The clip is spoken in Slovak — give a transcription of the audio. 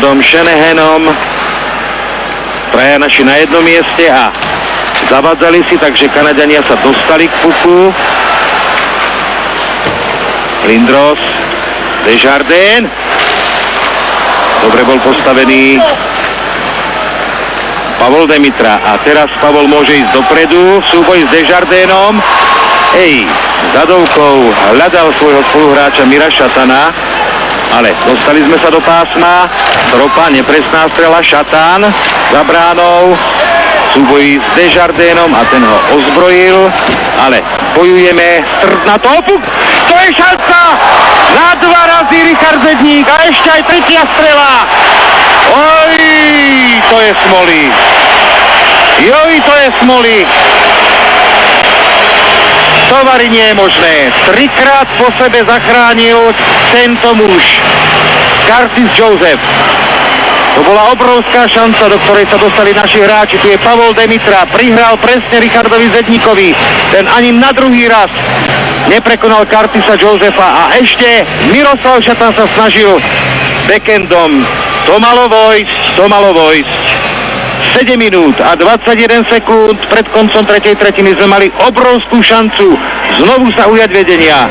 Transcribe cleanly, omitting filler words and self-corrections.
Beckendom, Shanahanom. Traja naši na jednom mieste a zavadzali si, takže Kanadiania sa dostali k puku. Lindros, Desjardins. Dobre bol postavený Pavol Demitra a teraz Pavol môže ísť dopredu v súboji s Desjardinom. Zadovkou hľadal svojho spoluhráča Mira Šatana, ale dostali sme sa do pásma. Tropa, nepresná strela, Šatan za bránou, súboji s Desjardinom a ten ho ozbrojil, ale bojujeme, na topu, to je šanca na 2 razy Richard Zedník a ešte aj tretia strela. Oj, to je smoly. Joj, to je smoly. Tovary nie je možné. 3-krát po sebe zachránil tento muž. Curtis Joseph. To bola obrovská šanca, do ktorej sa dostali naši hráči. Tu je Pavol Demitra, prihral presne Richardovi Zedníkovi. Ten ani na druhý raz neprekonal Curtisa Josepha a ešte Miroslav Šatan sa snažil Beckendom. To malo vojsť. 7 minút a 21 sekúnd pred koncom tretej tretiny sme mali obrovskú šancu znovu sa ujať vedenia.